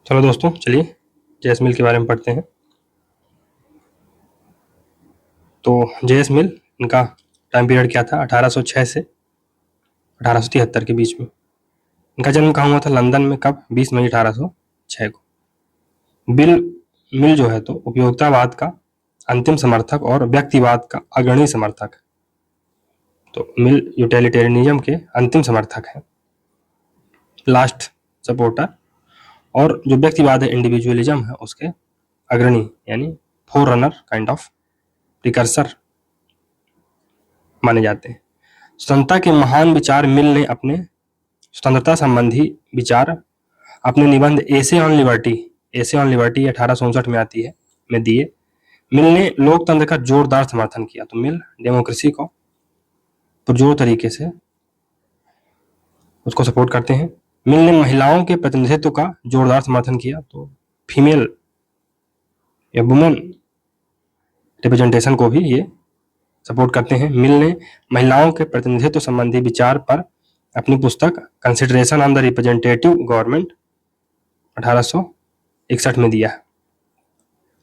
चलो दोस्तों, चलिए जेएस मिल के बारे में पढ़ते हैं। तो जेएस मिल, इनका टाइम पीरियड क्या था? 1806 से 1873 के बीच में। इनका जन्म कहाँ हुआ था? लंदन में। कब? 20 मई 1806 को। बिल मिल जो है तो उपयोगितावाद का अंतिम समर्थक और व्यक्तिवाद का अग्रणी समर्थक है। तो मिल यूटिलिटेरियनिज्म के अंतिम समर्थक है, लास्ट सपोर्टर, और जो व्यक्तिवाद है, इंडिविजुअलिज्म है, उसके अग्रणी यानी four runner kind of precursor माने जाते हैं। स्वतंत्रता के महान विचार मिल ने अपने स्वतंत्रता संबंधी विचार अपने निबंध एसे ऑन लिबर्टी 1859 में आती है में दिए। मिल ने लोकतंत्र का जोरदार समर्थन किया। तो मिल डेमोक्रेसी को पुरजोर तरीके से उसको सपोर्ट करते हैं। मिल ने महिलाओं के प्रतिनिधित्व का जोरदार समर्थन किया। तो फीमेल या वुमेन रिप्रेजेंटेशन को भी ये सपोर्ट करते हैं। मिल ने महिलाओं के प्रतिनिधित्व संबंधी विचार पर अपनी पुस्तक consideration on the representative government 1861 में दिया है।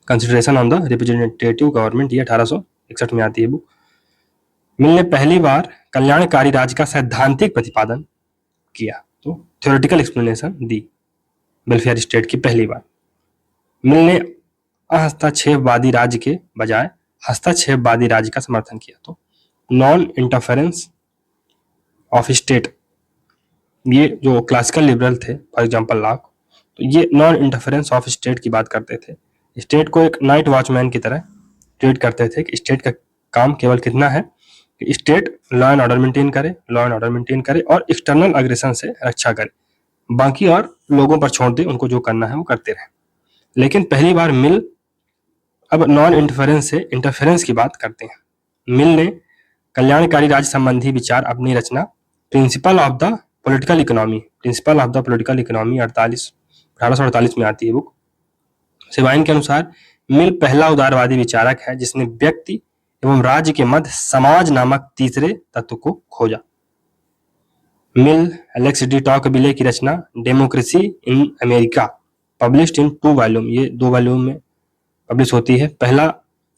Consideration on the representative government ये 1861 में आती है बुक। मिल ने पहली बार कल्याणकारी राज्य का सैद्धांतिक प्रतिपादन किया, तो थ्योरेटिकल एक्सप्लेनेशन दी वेलफेयर स्टेट की पहली बार। मिल ने हस्तक्षेपवादी राज्य के बजाय हस्तक्षेपवादी राज्य का समर्थन किया। तो नॉन इंटरफेरेंस ऑफ स्टेट, ये जो क्लासिकल लिबरल थे फॉर एग्जांपल लॉक, तो ये नॉन इंटरफेरेंस ऑफ स्टेट की बात करते थे। स्टेट को एक नाइट वॉचमैन की तरह ट्रीट करते थे कि स्टेट का काम केवल कितना है कि state law and order maintain करे और एक्सटर्नल अग्रेशन से रक्षा करे, बाकी और लोगों पर छोड़ दे, उनको जो करना है वो करते रहे। लेकिन पहली बार मिल अब नॉन इंटरफेरेंस से इंटरफेरेंस की बात करते हैं। मिल ने कल्याणकारी राज्य संबंधी विचार अपनी रचना principle of the political economy 1848 में आती है बुक। सिवाइन के अनुसार मिल पहला उदारवादी विचारक है जिसने व्यक्ति एवं राज्य के मध्य समाज नामक तीसरे तत्व को खोजा। मिल एलेक्स डी टॉकविले की रचना democracy in America published in 2 volume, ये 2 वॉल्यूम में पब्लिश होती है। पहला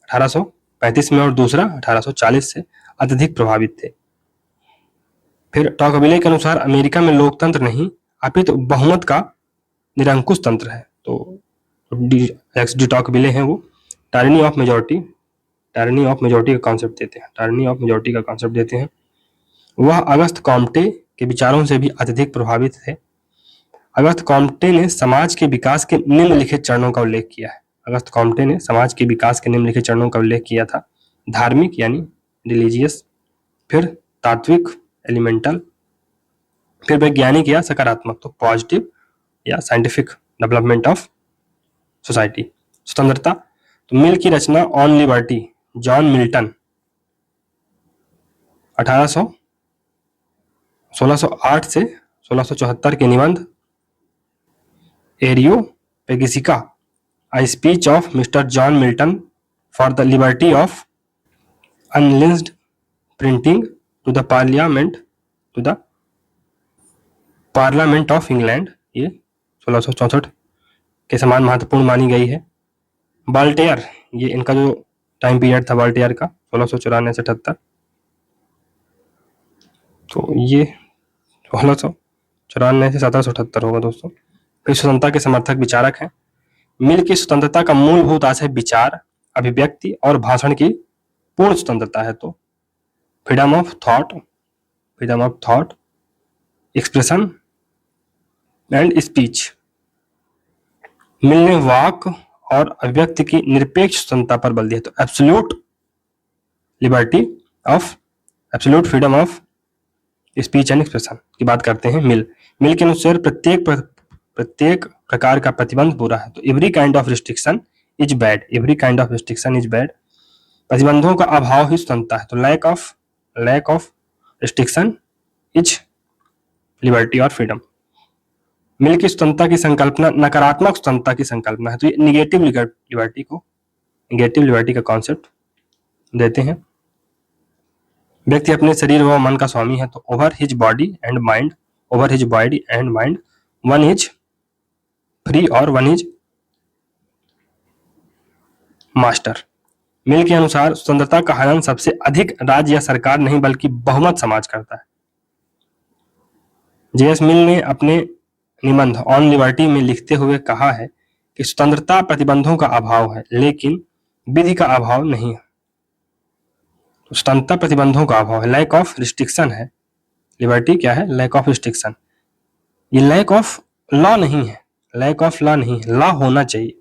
1835 में और दूसरा 1840 से अत्यधिक प्रभावित थे। फिर टॉकविले के अनुसार अमेरिका में लोकतंत्र नहीं अपितु बहुमत का निरंकुश तंत्र है। तो एलेक्स डी टॉकविले हैं वो टायरनी ऑफ मेजॉरिटी का कॉन्सेप्ट देते हैं। वह अगस्त कॉम्टे के विचारों से भी अत्यधिक प्रभावित थे। अगस्त कॉम्टे ने समाज के विकास के निम्नलिखित चरणों का उल्लेख किया था। धार्मिक यानी रिलीजियस, फिर तात्विक एलिमेंटल, फिर वैज्ञानिक या सकारात्मक, तो पॉजिटिव या साइंटिफिक डेवलपमेंट ऑफ सोसाइटी। स्वतंत्रता, तो मिल की रचना ऑन लिबर्टी जॉन मिल्टन 1608 से 1674 के निबंध एरियोपेगिसिका A speech of Mr. John Milton for the liberty of unlicensed printing to the Parliament of England, ये 1664 के समान महत्वपूर्ण मानी गई है। वॉल्टेयर, ये इनका जो टाइम पीरियड था वॉल्टेयर का 1694 से 78, तो ये 1694 से 1778 होगा दोस्तों। फिर स्वतंत्रता के समर्थक विचारक हैं। मिल की स्वतंत्रता का मूलभूत आशय विचार, अभिव्यक्ति और भाषण की पूर्ण स्वतंत्रता है। तो freedom of thought, expression and speech. Mill ने वाक और अभिव्यक्ति की निरपेक्ष स्वतंत्रता पर बल दिया। तो absolute freedom of speech and expression की बात करते हैं। मिल के अनुसार प्रत्येक प्रकार का प्रतिबंध बुरा है। तो every kind of restriction is bad, प्रतिबंधों का अभाव ही स्वतंत्रता है। तो lack of restriction is liberty और फ्रीडम। मिल की स्वतंत्रता की संकल्पना नकारात्मक स्वतंत्रता की संकल्पना है। तो ये निगेटिव लिबर्टी का कॉन्सेप्ट देते हैं। व्यक्ति अपने शरीर व मन का स्वामी है। तो over his body and mind one is free और वन इज मास्टर। मिल के अनुसार स्वतंत्रता का हनन सबसे अधिक राज्य या सरकार नहीं बल्कि बहुमत समाज करता है। जेएस मिल ने अपने निबंध ऑन लिबर्टी में लिखते हुए कहा है कि स्वतंत्रता प्रतिबंधों का अभाव है लेकिन विधि का अभाव नहीं है। तो स्वतंत्रता प्रतिबंधों का अभाव है, लैक ऑफ रिस्ट्रिक्शन है। लिबर्टी क्या है? Lack of restriction. ये लैक ऑफ लॉ नहीं है, लैक ऑफ लॉ नहीं है, लॉ होना चाहिए।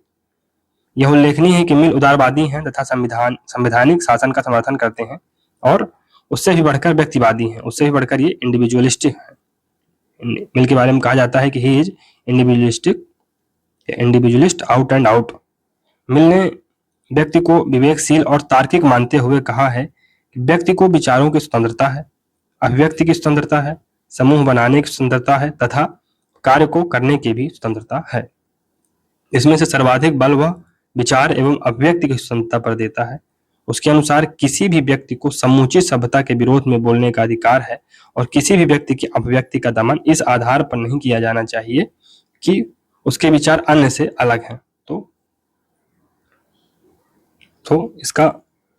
यह उल्लेखनीय है कि मिल उदारवादी हैं तथा संवैधानिक शासन का समर्थन करते हैं और उससे भी बढ़कर व्यक्तिवादी हैं, उससे भी बढ़कर ये इंडिविजुअलिस्टिक है। मिल के बारे में कहा जाता है कि he is individualist out and out. Mill ने व्यक्ति को विवेकशील और तार्किक मानते हुए कहा है कि व्यक्ति को विचारों की स्वतंत्रता है, अभिव्यक्ति की स्वतंत्रता है, समूह बनाने की स्वतंत्रता है तथा कार्य को करने की भी स्वतंत्रता है। इसमें से सर्वाधिक बल वह विचार एवं अभिव्यक्ति की स्वतंत्रता पर देता है। उसके अनुसार किसी भी व्यक्ति को समूची सभ्यता के विरोध में बोलने का अधिकार है और किसी भी व्यक्ति की अभिव्यक्ति का दमन इस आधार पर नहीं किया जाना चाहिए कि उसके विचार अन्य से अलग हैं। तो इसका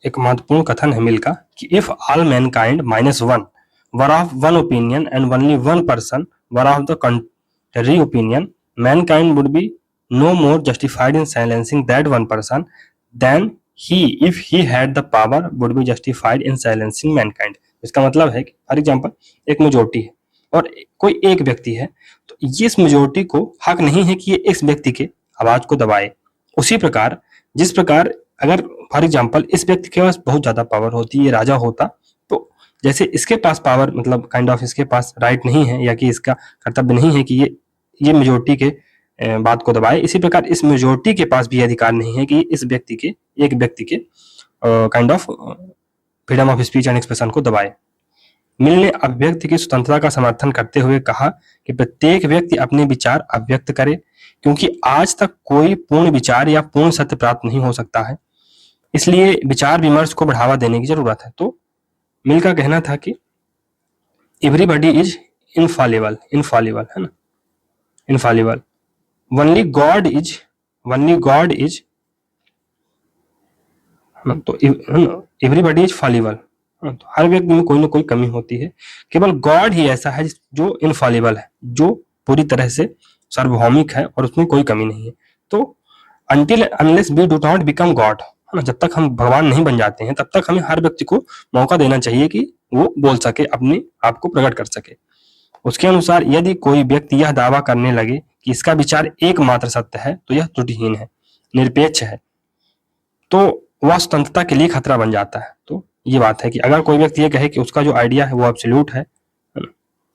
एक महत्वपूर्ण कथन है मिल का कि if all Mankind minus one were of one opinion and only one person were of the contrary opinion, mankind would be no more justified in silencing that one person than he, if he had the power, would be justified in silencing mankind। इसका मतलब है कि for example एक majority है और कोई एक व्यक्ति है, तो ये इस मेजोरिटी को हक नहीं है कि ये इस व्यक्ति के आवाज को दबाए। उसी प्रकार जिस प्रकार अगर फॉर एग्जाम्पल इस व्यक्ति के पास बहुत ज्यादा पावर होती, ये राजा होता, तो जैसे इसके पास पावर मतलब काइंड ऑफ इसके पास राइट नहीं है या कि इसका कर्तव्य नहीं है कि ये मेजोरिटी के बात को दबाए, इसी प्रकार इस मेजोरिटी के पास भी अधिकार नहीं है कि इस व्यक्ति के एक व्यक्ति के kind of freedom of speech and expression को दबाए। मिल ने अभिव्यक्ति की स्वतंत्रता का समर्थन करते हुए कहा कि प्रत्येक व्यक्ति अपने विचार अभिव्यक्त करे क्योंकि आज तक कोई पूर्ण विचार या पूर्ण सत्य प्राप्त नहीं हो सकता है, इसलिए विचार विमर्श को बढ़ावा देने की जरूरत है। तो मिल का कहना था कि एवरीबॉडी इज इनफॉलिबल है ना, इनफॉलिबल, ओनली गॉड इज तो एवरीबॉडी इज फॉलिबल, तो हर व्यक्ति में कोई ना कोई कमी होती है, केवल गॉड ही ऐसा है जो इनफॉलिबल है, जो पूरी तरह से सार्वभौमिक है और उसमें कोई कमी नहीं है। तो until unless we do not become God, है ना, जब तक हम भगवान नहीं बन जाते हैं तब तक हमें हर व्यक्ति को मौका देना चाहिए कि वो बोल सके, अपने आप को प्रकट कर सके। उसके अनुसार यदि कोई व्यक्ति यह दावा करने लगे कि इसका विचार एकमात्र सत्य है तो यह त्रुटिहीन है, निरपेक्ष है, तो वह स्वतंत्रता के लिए खतरा बन जाता है। तो ये बात है कि अगर कोई व्यक्ति ये कहे कि उसका जो आइडिया है वो एब्सोल्यूट है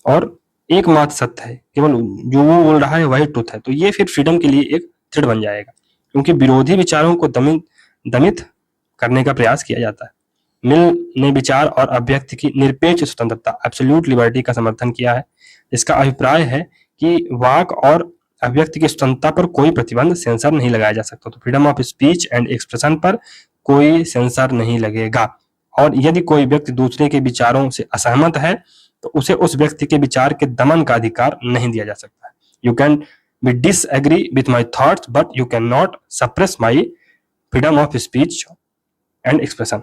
और एकमात्र सत्य है, केवल जो वो बोल रहा है वही ट्रुथ है, तो ये फिर फ्रीडम के लिए एक थ्रेट बन जाएगा, क्योंकि विरोधी विचारों को दमित करने का प्रयास किया जाता है। मिल ने विचार और अभिव्यक्ति की निरपेक्ष स्वतंत्रता एब्सोल्यूट लिबर्टी का समर्थन किया है। इसका अभिप्राय है कि वाक और अभिव्यक्ति की स्वतंत्रता पर कोई प्रतिबंध, सेंसर नहीं लगाया जा सकता। तो freedom of speech and expression पर कोई सेंसर नहीं लगेगा और यदि कोई व्यक्ति दूसरे के विचारों से असहमत है तो उसे उस व्यक्ति के विचार के दमन का अधिकार नहीं दिया जा सकता है। You can be disagree with my thoughts but you can not suppress my freedom of speech and expression.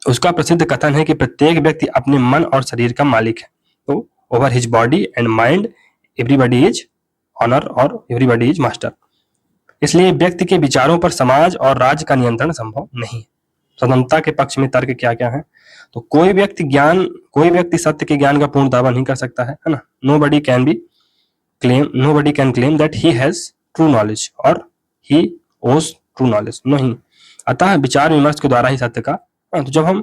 उसका प्रसिद्ध कथन है कि प्रत्येक व्यक्ति अपने मन और शरीर का मालिक है, तो over his body and mind everybody is owner और एवरीबॉडी इज मास्टर। इसलिए व्यक्ति के विचारों पर समाज और राज्य का नियंत्रण संभव नहीं है। स्वतंत्रता के पक्ष में तर्क क्या क्या है? तो कोई व्यक्ति सत्य के ज्ञान का पूर्ण दावा नहीं कर सकता है ना। Nobody can claim that he has true knowledge और ही ओज ट्रू नॉलेज, नहीं। अतः विचार विमर्श के द्वारा ही सत्य का, तो जब हम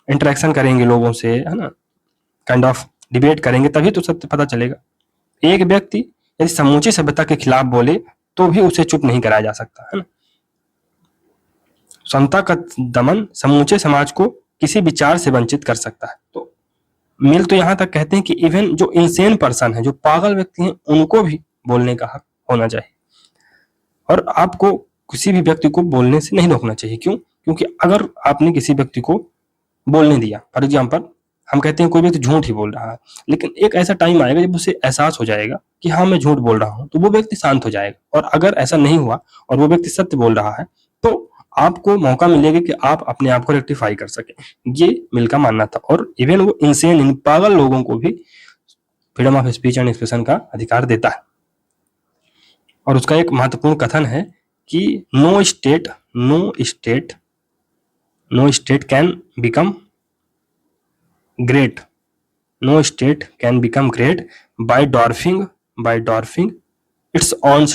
इंटरेक्शन करेंगे लोगों से, है ना, काइंड ऑफ डिबेट करेंगे, तभी तो सत्य पता चलेगा। एक व्यक्ति यदि समूची सभ्यता के खिलाफ बोले तो भी उसे चुप नहीं कराया जा सकता, है ना। स्वतंत्रता का दमन समूचे समाज को किसी विचार से वंचित कर सकता है। तो मिल तो यहां तक कहते हैं कि इवन जो इंसेन पर्सन है, जो पागल व्यक्ति हैं, उनको भी बोलने का हक होना चाहिए और आपको किसी भी व्यक्ति को बोलने से नहीं रोकना चाहिए। क्यों? क्योंकि अगर आपने किसी व्यक्ति को बोलने दिया, फॉर एग्जाम्पल हम कहते हैं कोई व्यक्ति झूठ ही बोल रहा है, लेकिन एक ऐसा टाइम आएगा जब उसे एहसास हो जाएगा कि हाँ मैं झूठ बोल रहा हूं, तो वो व्यक्ति शांत हो जाएगा। और अगर ऐसा नहीं हुआ और वो व्यक्ति सत्य बोल रहा है तो आपको मौका मिलेगा कि आप अपने आप को रेक्टिफाई कर सकें। ये मिल का मानना था। और इवन वो इंसेन, इन पागल लोगों को भी freedom of speech and expression का अधिकार देता है। और उसका एक महत्वपूर्ण कथन है कि no state can become great, no state can become great by dwarfing its own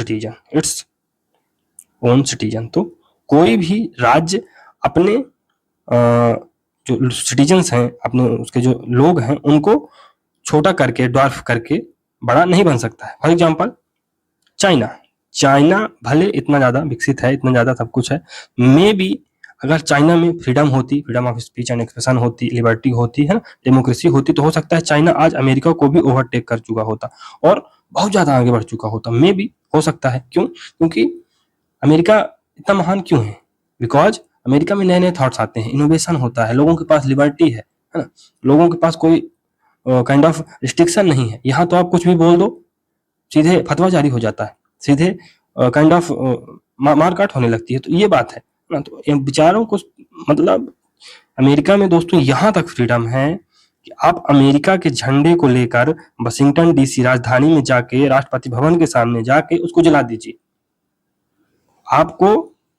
citizen. तो कोई भी राज्य अपने जो सिटीजन्स हैं, अपने उसके जो लोग हैं, उनको छोटा करके, डॉर्फ करके बड़ा नहीं बन सकता है। फॉर एग्जाम्पल चाइना भले इतना ज्यादा विकसित है, इतना ज्यादा सब कुछ है, मे बी अगर चाइना में फ्रीडम होती, freedom of speech and expression होती, लिबर्टी होती है, डेमोक्रेसी होती, तो हो सकता है चाइना आज अमेरिका को भी ओवरटेक कर चुका होता और बहुत ज्यादा आगे बढ़ चुका होता। मे बी हो सकता है। क्यों? क्योंकि अमेरिका इतना महान क्यों है? बिकॉज अमेरिका में नए नए थॉट्स आते हैं, इनोवेशन होता है, लोगों के पास लिबर्टी है ना, लोगों के पास कोई काइंड ऑफ रिस्ट्रिक्शन नहीं है। यहाँ तो आप कुछ भी बोल दो, सीधे फतवा जारी हो जाता है, सीधे काइंड ऑफ मारकाट होने लगती है। तो ये बात है ना। तो विचारों को मतलब अमेरिका में दोस्तों यहाँ तक फ्रीडम है कि आप अमेरिका के झंडे को लेकर वाशिंगटन डीसी राजधानी में जाके, राष्ट्रपति भवन के सामने जाके उसको जला दीजिए, आपको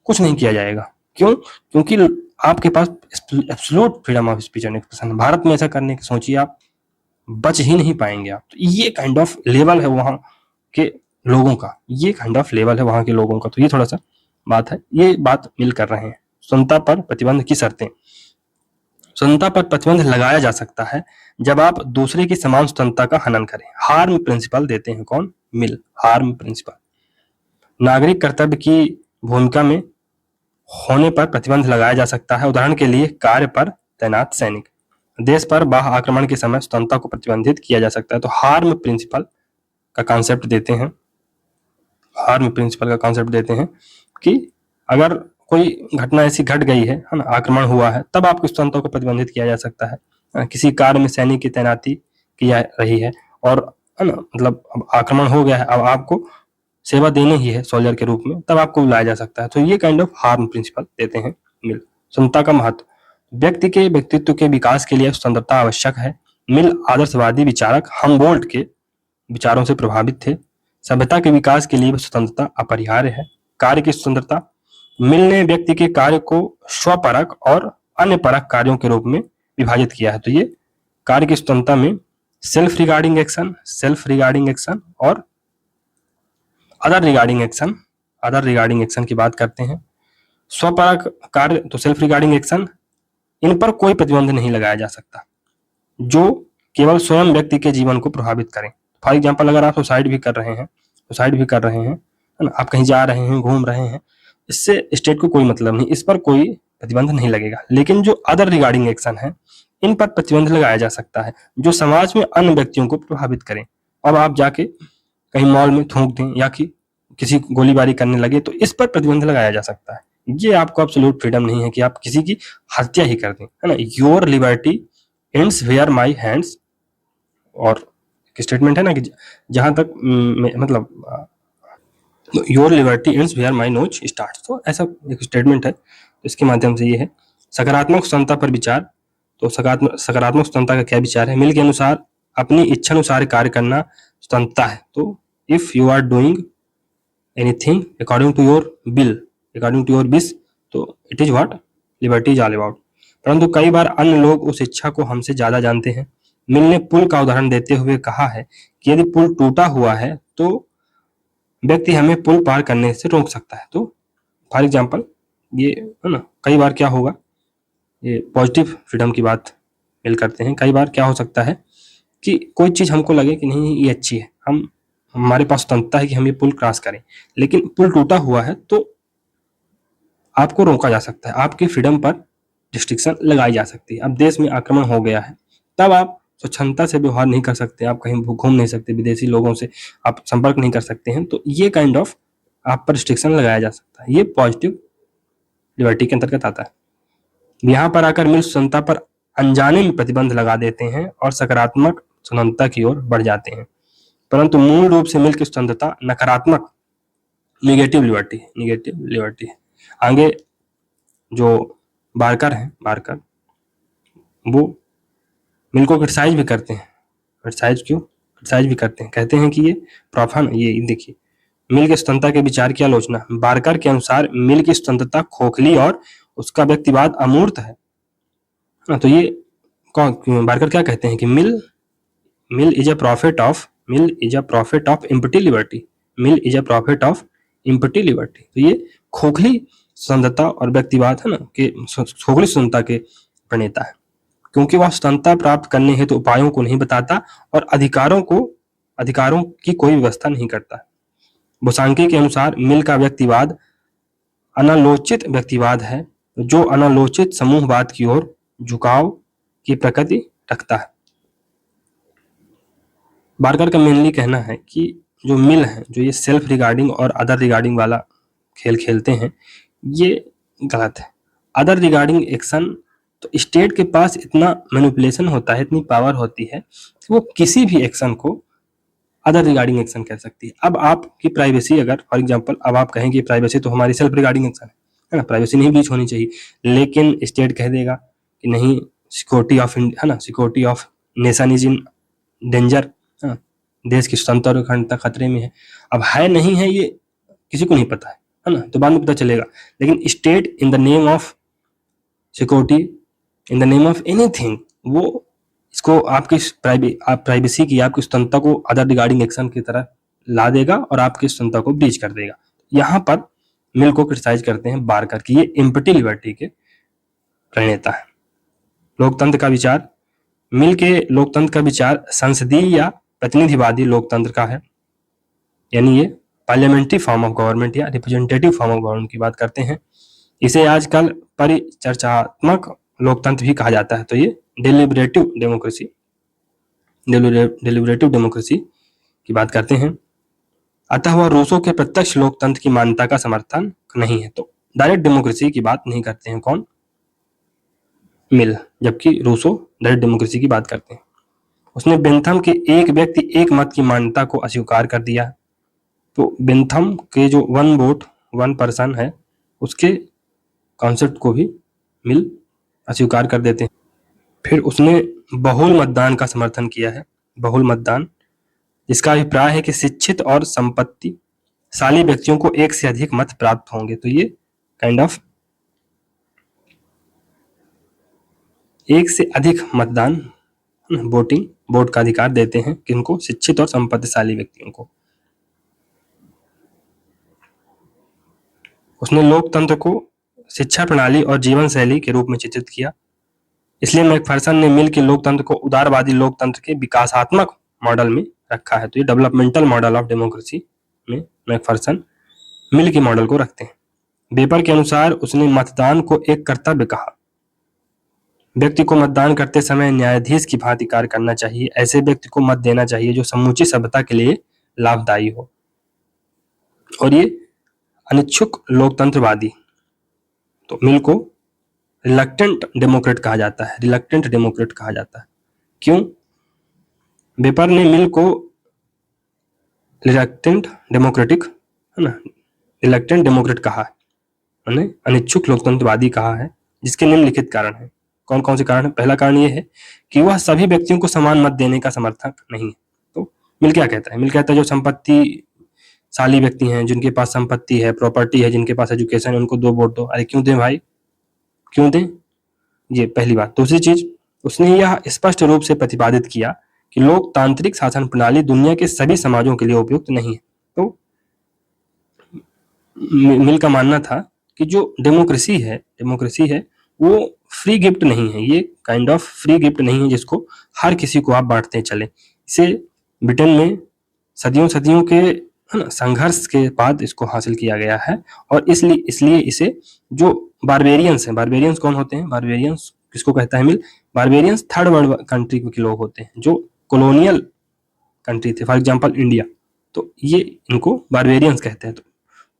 कुछ नहीं किया जाएगा। क्यों? क्योंकि आपके पास absolute freedom of speech and expression. Bharat में ऐसा करने की सोचिए, आप बच ही नहीं पाएंगे आप। तो ये काइंड ऑफ लेवल है वहां के लोगों का, ये काइंड ऑफ लेवल है वहां के लोगों का। तो ये थोड़ा सा बात है, ये बात मिल कर रहे हैं। स्वतंत्रता पर प्रतिबंध की शर्तें। स्वतंत्रता पर प्रतिबंध लगाया जा सकता है जब आप दूसरे की समान स्वतंत्रता का हनन करें। हार्म प्रिंसिपल देते हैं कौन? मिल। Harm principle. नागरिक कर्तव्य की भूमिका में होने पर प्रतिबंध लगाया जा सकता है। उदाहरण के लिए कार्य पर तैनात सैनिक। देश पर बाह्य आक्रमण के समय स्वतंत्रता को प्रतिबंधित किया जा सकता है। तो हार्म प्रिंसिपल का कॉन्सेप्ट देते हैं, हार्म प्रिंसिपल का कॉन्सेप्ट देते हैं कि अगर कोई घटना ऐसी घट गई है ना, आक्रमण हुआ है, तब आपकी स्वतंत्रता को प्रतिबंधित किया जा सकता है। किसी कार्य में सैनिक की तैनाती की जा रही है और है ना, मतलब अब आक्रमण हो गया है, अब आपको सेवा देनी ही है सोल्जर के रूप में, तब आपको बुलाया जा सकता है। तो ये काइंड ऑफ हार्म प्रिंसिपल देते हैं मिल। स्वतंत्रता का महत्व। व्यक्ति के व्यक्तित्व के विकास के लिए स्वतंत्रता आवश्यक है। मिल आदर्शवादी विचारक हमबोल्ट के विचारों से प्रभावित थे। सभ्यता के विकास के लिए स्वतंत्रता अपरिहार्य है। कार्य की स्वतंत्रता। मिल ने व्यक्ति के कार्य को स्वपरक और अन्य परक कार्यों के रूप में विभाजित किया है। तो ये कार्य की स्वतंत्रता में सेल्फ रिगार्डिंग एक्शन और अदर रिगार्डिंग एक्शन की बात करते हैं। स्वपरक कार्य तो सेल्फ रिगार्डिंग एक्शन, इन पर कोई प्रतिबंध नहीं लगाया जा सकता जो केवल स्वयं व्यक्ति के जीवन को प्रभावित करें। फॉर एग्जाम्पल, अगर आप सुसाइड भी कर रहे हैं ना, आप कहीं जा रहे हैं, घूम रहे हैं, इससे स्टेट को कोई मतलब नहीं, इस पर कोई प्रतिबंध नहीं लगेगा। लेकिन जो अदर रिगार्डिंग एक्शन है, इन पर प्रतिबंध लगाया जा सकता है जो समाज में अन्य व्यक्तियों को प्रभावित करें। अब आप जाके कहीं मॉल में थूक दें या कि किसी गोलीबारी करने लगे, तो इस पर प्रतिबंध लगाया जा सकता है। ये आपको एब्सोल्यूट फ्रीडम नहीं है कि आप किसी की हत्या ही कर दें, है ना। Your liberty ends where my hands, और एक स्टेटमेंट है ना कि जहां तक मतलब your liberty ends where my nose starts. तो ऐसा एक स्टेटमेंट है। तो इसके माध्यम से ये है। सकारात्मक स्वतंत्रता पर विचार। तो सकारात्मक स्वतंत्रता का क्या विचार है? मिल के अनुसार अपनी इच्छा अनुसार कार्य करना स्वतंत्रता है। तो if you are doing anything according to your wish, तो it is what liberty is all about. परंतु कई बार अन्य लोग उस इच्छा को हमसे ज्यादा जानते हैं। मिल ने पुल का उदाहरण देते हुए कहा है कि यदि पुल टूटा हुआ है तो व्यक्ति हमें पुल पार करने से रोक सकता है। तो फॉर एग्जाम्पल, ये है ना, कई बार क्या होगा, ये पॉजिटिव फ्रीडम की बात मिल करते हैं। कई बार क्या हो सकता है कि कोई चीज हमको लगे कि नहीं ये अच्छी है, हमारे पास स्वतंत्रता है कि हम ये पुल क्रॉस करें, लेकिन पुल टूटा हुआ है तो आपको रोका जा सकता है, आपकी फ्रीडम पर रिस्ट्रिक्शन लगाई जा सकती है। अब देश में आक्रमण हो गया है, तब आप स्वच्छंदता से व्यवहार नहीं कर सकते, आप कहीं घूम नहीं सकते, विदेशी लोगों से आप संपर्क नहीं कर सकते हैं। तो ये काइंड ऑफ आप पर रिस्ट्रिक्शन लगाया जा सकता है। ये पॉजिटिव लिबर्टी के अंतर्गत आता है। यहाँ पर आकर मिल स्वतंत्रता पर अनजाने में प्रतिबंध लगा देते हैं और सकारात्मक स्वतंत्रता की ओर बढ़ जाते हैं। परंतु मूल रूप से मिल की स्वतंत्रता नकारात्मक निगेटिव लिबर्टी है। आगे जो बार्कर हैं, बार्कर वो मिल को क्रिटिसाइज भी करते हैं। क्रिटिसाइज भी करते हैं, कहते हैं कि ये प्रोफान, ये देखिए मिल की स्वतंत्रता के विचार की आलोचना। बार्कर के अनुसार मिल की स्वतंत्रता खोखली और उसका व्यक्तिवाद अमूर्त है। तो ये बार्कर क्या कहते हैं कि mill is a profit of empty liberty. Mill is a profit of empty liberty. तो ये खोखली स्वतंत्रता और व्यक्तिवाद है ना कि खोखली स्वतंत्रता के प्रणेता है, क्योंकि वह स्वतंत्रता प्राप्त करने हेतु उपायों को नहीं बताता और अधिकारों की कोई व्यवस्था नहीं करता। बोसांकी के अनुसार मिल का व्यक्तिवाद अनालोचित व्यक्तिवाद है, जो अनालोचित समूहवाद की ओर झुकाव की प्रकृति रखता है। बार्कर का मेनली कहना है कि जो मिल है, जो ये सेल्फ रिगार्डिंग और अदर रिगार्डिंग वाला खेल खेलते हैं, ये गलत है। अदर रिगार्डिंग एक्शन, तो स्टेट के पास इतना मैनिपुलेशन होता है, इतनी पावर होती है कि वो किसी भी एक्शन को अदर रिगार्डिंग एक्शन कह सकती है। अब आपकी प्राइवेसी, अगर फॉर एग्जांपल अब आप कहें कि प्राइवेसी तो हमारी सेल्फ रिगार्डिंग एक्शन है ना, प्राइवेसी नहीं ब्रीच होनी चाहिए, लेकिन स्टेट कह देगा कि नहीं, सिक्योरिटी ऑफ है ना, security of nation is in danger, देश की स्वतंत्रता और अखंडता खतरे में है। अब है नहीं है ये किसी को नहीं पता है ना, तो बाद में पता चलेगा। लेकिन state in the name of security, in the name of anything, वो इसको आपकी प्राइवेसी की, आपकी स्वतंत्रता को अदर रिगार्डिंग एक्शन की तरह ला देगा और आपकी स्वतंत्रता को ब्रीच कर देगा। यहाँ पर मिल को क्रिटिसाइज करते हैं बार्कर की ये एम्प्टी लिबर्टी के प्रणेता है। लोकतंत्र का विचार, मिल के लोकतंत्र का विचार संसदीय या प्रतिनिधिवादी लोकतंत्र का है, यानी ये पार्लियामेंट्री फॉर्म ऑफ गवर्नमेंट या रिप्रेजेंटेटिव फॉर्म ऑफ गवर्नमेंट की बात करते हैं। इसे आजकल परिचर्चात्मक लोकतंत्र भी कहा जाता है। तो ये डेलिब्रेटिव डेमोक्रेसी की बात करते हैं। अतः वह रूसो के प्रत्यक्ष लोकतंत्र की मान्यता का समर्थन नहीं है। तो डायरेक्ट डेमोक्रेसी की बात नहीं करते हैं कौन, मिल, जबकि रूसो डायरेक्ट डेमोक्रेसी की बात करते हैं। उसने बेंथम के एक व्यक्ति एक मत की मान्यता को अस्वीकार कर दिया। तो बेंथम के जो वन वोट वन पर्सन है, उसके कॉन्सेप्ट को भी मिल अस्वीकार कर देते हैं। फिर उसने बहुल मतदान का समर्थन किया है। बहुल मतदान, जिसका अभिप्राय है कि शिक्षित और संपत्तिशाली व्यक्तियों को एक से अधिक मत प्राप्त होंगे। तो ये काइंड ऑफ एक से अधिक मतदान, वोट का अधिकार देते हैं किनको, शिक्षित और संपत्तिशाली व्यक्तियों को। उसने लोकतंत्र को शिक्षा प्रणाली और जीवन शैली के रूप में चित्रित किया। इसलिए मैकफर्सन ने मिल के लोकतंत्र को उदारवादी लोकतंत्र के विकासात्मक मॉडल में रखा है। तो ये डेवलपमेंटल मॉडल ऑफ डेमोक्रेसी में मैकफर्सन मिल के मॉडल को रखते हैं। वेपर के अनुसार उसने मतदान को एक कर्तव्य कहा। व्यक्ति को मतदान करते समय न्यायाधीश की भांति कार्य करना चाहिए। ऐसे व्यक्ति को मत देना चाहिए जो समूची सभ्यता के लिए लाभदायी हो। और ये अनिच्छुक लोकतंत्रवादी, तो मिल को रिलक्टेंट डेमोक्रेट कहा जाता है। क्यों? वेपर ने मिल को रिलक्टेंट डेमोक्रेट कहा है, अनिच्छुक लोकतंत्रवादी कहा है, जिसके निम्नलिखित कारण है। कौन कौन से कारण है? पहला कारण यह है कि वह सभी व्यक्तियों को समान मत देने का समर्थक नहीं है। तो मिल क्या कहता है? मिल कहता है जो संपत्तिशाली व्यक्ति हैं, जिनके पास संपत्ति है, प्रॉपर्टी है, जिनके पास एजुकेशन है, उनको 2 वोट दो। अरे क्यों दें भाई, क्यों दें? ये पहली बात। दूसरी चीज, उसने यह स्पष्ट रूप से प्रतिपादित किया कि लोकतांत्रिक शासन प्रणाली दुनिया के सभी समाजों के लिए उपयुक्त नहीं है। तो मिल का मानना था कि जो डेमोक्रेसी है वो फ्री गिफ्ट नहीं है, ये काइंड ऑफ फ्री गिफ्ट नहीं है जिसको हर किसी को आप बांटते चले। इसे ब्रिटेन में सदियों के संघर्ष के बाद इसको हासिल किया गया है। और इसलिए इसे जो बारबेरियंस हैं, बारबेरियंस कौन होते हैं? बारबेरियंस किसको कहता है मिल? बारबेरियंस थर्ड वर्ल्ड कंट्री के लोग होते हैं जो कॉलोनियल कंट्री थे, फॉर एग्जांपल इंडिया। तो ये इनको बारबेरियंस कहते हैं। तो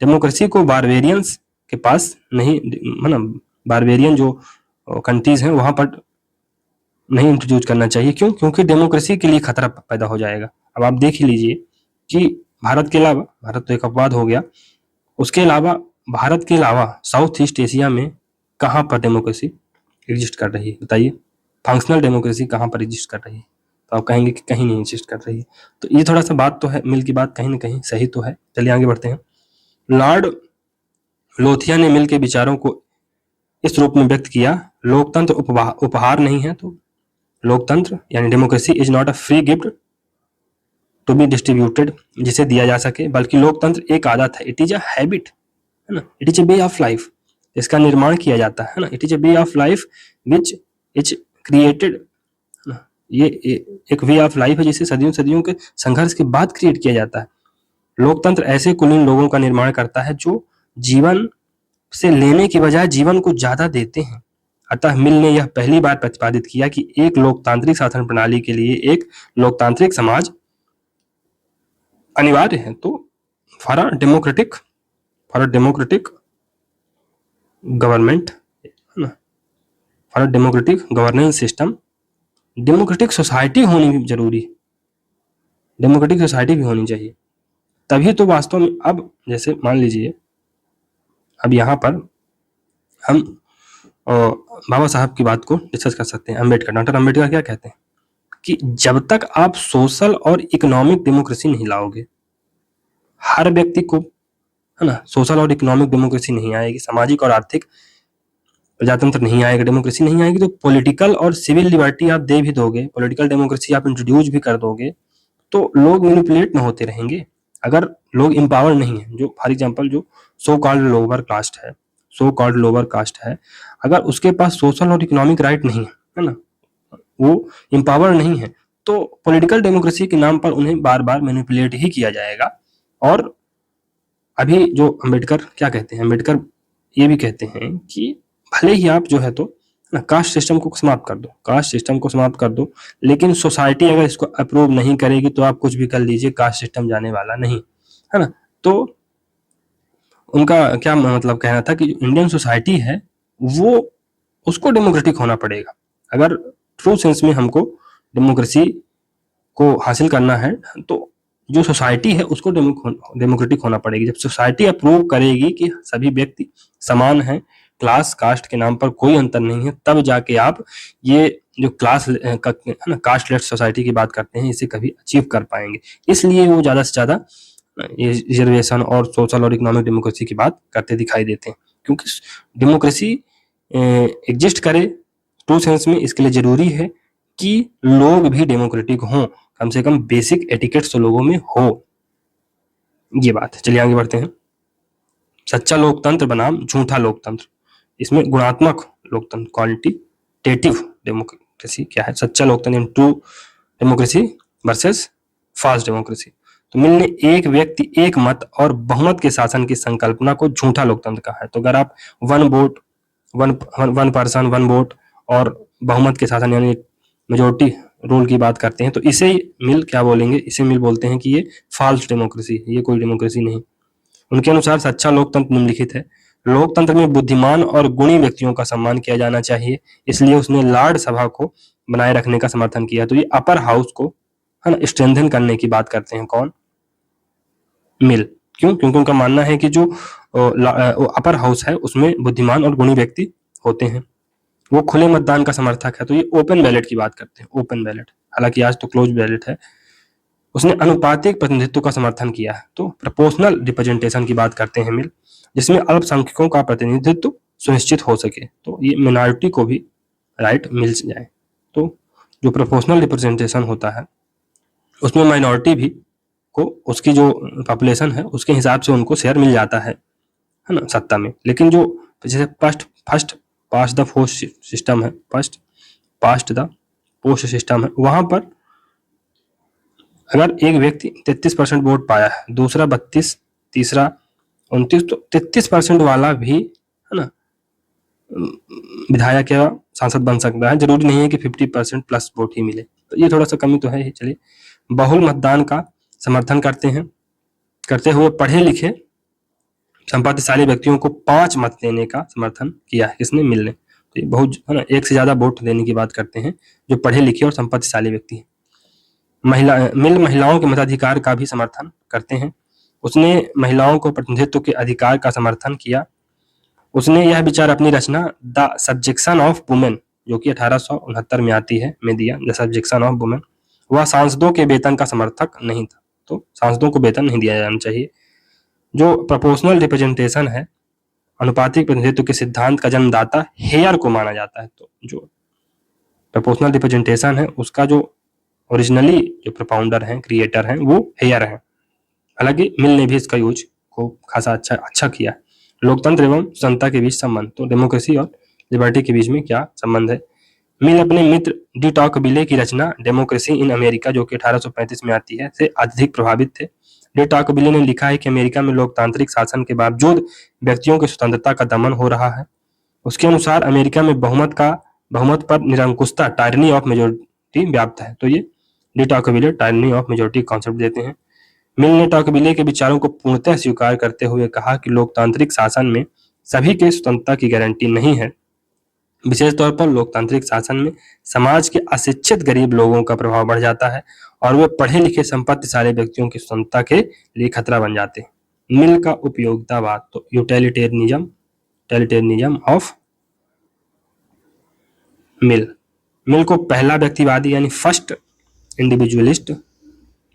डेमोक्रेसी को बारबेरियंस के पास नहीं, मतलब बारबेरियन जो कंट्रीज हैं वहां पर नहीं इंट्रोड्यूस करना चाहिए। क्यों? क्योंकि डेमोक्रेसी के लिए खतरा पैदा हो जाएगा। अब आप देख ही लीजिए कि भारत के अलावा, भारत तो एक अपवाद हो गया, उसके अलावा भारत के अलावा साउथ ईस्ट एशिया में कहाँ पर डेमोक्रेसी एग्जिस्ट कर रही है, बताइए। फंक्शनल डेमोक्रेसी कहाँ पर एग्जिस्ट कर रही है? तो आप कहेंगे कि कहीं नहीं एग्जिस्ट कर रही है। तो ये थोड़ा सा बात तो है, मिल की बात कहीं ना कहीं सही तो है। चलिए आगे बढ़ते हैं। लॉर्ड लोथिया ने मिल के विचारों को इस रूप में व्यक्त किया, लोकतंत्र उपहार नहीं है, तो लोकतंत्र यानी democracy is not a free gift to be distributed, जिसे दिया जा सके, बल्कि लोकतंत्र एक आदत है, इट इज अ हैबिट, है ना, it is a way of life, इसका निर्माण किया जाता है ना, it is a way of life which is created, ये एक वे ऑफ लाइफ है जिसे सदियों सदियों के संघर्ष के बाद क्रिएट किया जाता है। लोकतंत्र ऐसे कुलीन लोगों का निर्माण करता है जो जीवन से लेने की बजाय जीवन को ज्यादा देते हैं। अतः मिल ने यह पहली बार प्रतिपादित किया कि एक लोकतांत्रिक शासन प्रणाली के लिए एक लोकतांत्रिक समाज अनिवार्य है। तो फॉर अ डेमोक्रेटिक गवर्नमेंट, है ना, for a democratic governance system, democratic society होनी भी जरूरी है, डेमोक्रेटिक सोसाइटी भी होनी चाहिए, तभी तो वास्तव में। अब जैसे मान लीजिए, अब यहाँ पर हम बाबा साहब की बात को डिस्कस कर सकते हैं। अम्बेडकर, डॉक्टर अम्बेडकर क्या कहते हैं कि जब तक आप सोशल और इकोनॉमिक डेमोक्रेसी नहीं लाओगे, हर व्यक्ति को, है ना, सोशल और इकोनॉमिक डेमोक्रेसी नहीं आएगी, सामाजिक और आर्थिक प्रजातंत्र नहीं आएगा, डेमोक्रेसी नहीं आएगी, तो पॉलिटिकल और सिविल लिबर्टी आप दे भी दोगे, पॉलिटिकल डेमोक्रेसी आप इंट्रोड्यूस भी कर दोगे, तो लोग मैनिपुलेट न होते रहेंगे। अगर लोग एम्पावर नहीं है, जो फॉर एग्जांपल जो सो कॉल्ड लोअर कास्ट है, अगर उसके पास सोशल और इकोनॉमिक राइट नहीं है ना, वो एम्पावर नहीं है, तो पॉलिटिकल डेमोक्रेसी के नाम पर उन्हें बार बार मैनिपुलेट ही किया जाएगा। और अभी जो अम्बेडकर क्या कहते हैं, अम्बेडकर ये भी कहते हैं कि भले ही आप जो है तो कास्ट सिस्टम को समाप्त कर दो, लेकिन सोसाइटी अगर इसको अप्रूव नहीं करेगी तो आप कुछ भी कर लीजिए, कास्ट सिस्टम जाने वाला नहीं, है ना। तो उनका क्या मतलब कहना था कि जो इंडियन सोसाइटी है वो, उसको डेमोक्रेटिक होना पड़ेगा। अगर ट्रू सेंस में हमको डेमोक्रेसी को हासिल करना है तो जो सोसाइटी है उसको डेमोक्रेटिक होना पड़ेगी। जब सोसाइटी अप्रूव करेगी कि सभी व्यक्ति समान हैं, क्लास कास्ट के नाम पर कोई अंतर नहीं है, तब जाके आप ये जो क्लास है ना, कास्टलेस सोसाइटी की बात करते हैं, इसे कभी अचीव कर पाएंगे। इसलिए वो ज्यादा से ज्यादा रिजर्वेशन और सोशल और इकोनॉमिक डेमोक्रेसी की बात करते दिखाई देते हैं, क्योंकि डेमोक्रेसी एग्जिस्ट करे ट्रू सेंस में, इसके लिए जरूरी है कि लोग भी डेमोक्रेटिक हों, कम से कम बेसिक एटिकेट्स तो लोगों में हो, ये बात है। चलिए आगे बढ़ते हैं। सच्चा लोकतंत्र बनाम झूठा लोकतंत्र, इसमें गुणात्मक लोकतंत्र, क्वालिटेटिव डेमोक्रेसी क्या है, सच्चा लोकतंत्र true democracy versus false democracy. तो मिल ने एक व्यक्ति एक मत और बहुमत के शासन की संकल्पना को झूठा लोकतंत्र कहा है। तो अगर आप वन पर्सन वन वोट और बहुमत के शासन यानी मेजोरिटी रूल की बात करते हैं, तो इसे मिल क्या बोलेंगे, इसे मिल बोलते हैं कि ये फॉल्स डेमोक्रेसी, ये कोई डेमोक्रेसी नहीं। उनके अनुसार सच्चा लोकतंत्र निम्नलिखित है। लोकतंत्र में बुद्धिमान और गुणी व्यक्तियों का सम्मान किया जाना चाहिए, इसलिए उसने लॉर्ड सभा को बनाए रखने का समर्थन किया। तो ये अपर हाउस को, है ना, स्ट्रेंथन करने की बात करते हैं कौन, मिल। क्यों? क्योंकि उनका मानना है कि जो अपर हाउस है उसमें बुद्धिमान और गुणी व्यक्ति होते हैं। वो खुले मतदान का समर्थक है। तो ये ओपन बैलेट की बात करते हैं, ओपन बैलेट, हालांकि आज तो क्लोज बैलेट है। उसने अनुपातिक प्रतिनिधित्व का समर्थन किया है। तो प्रोपोर्शनल रिप्रेजेंटेशन की बात करते हैं मिल, जिसमें अल्पसंख्यकों का प्रतिनिधित्व सुनिश्चित हो सके, तो ये मिनॉरिटी को भी राइट मिल जाए। तो जो प्रोपोर्शनल रिप्रेजेंटेशन होता है उसमें माइनॉरिटी भी को उसकी जो पॉपुलेशन है उसके हिसाब से उनको शेयर मिल जाता है ना, सत्ता में। लेकिन जो जैसे first past the post system है, first past the post system है, वहां पर अगर एक व्यक्ति 33% वोट पाया है, दूसरा 32, तीसरा 29, तो 33% वाला भी, है ना, विधायक या सांसद बन सकता है। जरूरी नहीं है कि 50% प्लस वोट ही मिले, तो ये थोड़ा सा कमी तो है ही। चलिए, बहुल मतदान का समर्थन करते हुए पढ़े लिखे संपत्तिशाली व्यक्तियों को 5 मत देने का समर्थन किया है, किसने, मिल ने। तो ये बहुत, है ना, एक से ज्यादा वोट देने की बात करते हैं जो पढ़े लिखे और संपत्तिशाली व्यक्ति हैं। मिल महिलाओं के मताधिकार का भी समर्थन करते हैं। उसने महिलाओं को प्रतिनिधित्व के अधिकार का समर्थन किया। उसने यह विचार अपनी रचना द सब्जेक्शन ऑफ वुमेन, जो कि 1869 में आती है, में दिया, द सब्जेक्शन ऑफ वुमेन। वह सांसदों के वेतन का समर्थक नहीं था, तो सांसदों को वेतन नहीं दिया जाना चाहिए। जो प्रोपोर्शनल रिप्रेजेंटेशन है, अनुपातिक प्रतिनिधित्व के सिद्धांत का जन्मदाता हेयर को माना जाता है। तो जो प्रोपोर्शनल रिप्रेजेंटेशन है उसका जो ओरिजिनली जो प्रोपाउंडर हैं, क्रिएटर हैं, वो हेयर हैं। हालांकि मिल ने भी इसका यूज को खासा अच्छा किया। लोकतंत्र एवं स्वतंत्रता के बीच संबंध, तो डेमोक्रेसी और लिबर्टी के बीच में क्या संबंध है। मिल अपने मित्र डी टॉकविले की रचना डेमोक्रेसी इन अमेरिका, जो कि 1835 में आती है, से अधिक प्रभावित थे। डी टॉकविले ने लिखा है कि अमेरिका में लोकतांत्रिक शासन के बावजूद व्यक्तियों की स्वतंत्रता का दमन हो रहा है। उसके अनुसार अमेरिका में बहुमत पर निरंकुशता, टायरनी ऑफ मेजोरिटी व्याप्त है। तो ये D टॉकविले tyranny of majority concept देते हैं। मिल ने टॉकविले के विचारों को पूर्णतः स्वीकार करते हुए कहा कि लोकतांत्रिक शासन में सभी के स्वतंत्रता की गारंटी नहीं है। विशेष तौर पर लोकतांत्रिक शासन में समाज के अशिक्षित गरीब लोगों का प्रभाव बढ़ जाता है और वे पढ़े लिखे संपत्तिशाली व्यक्तियों की स्वतंत्रता के लिए खतरा बन जाते हैं। मिल का उपयोगितावाद, तो यूटिलिटेरियनिज्म ऑफ मिल को पहला व्यक्तिवादी यानी फर्स्ट इंडिविजुअलिस्ट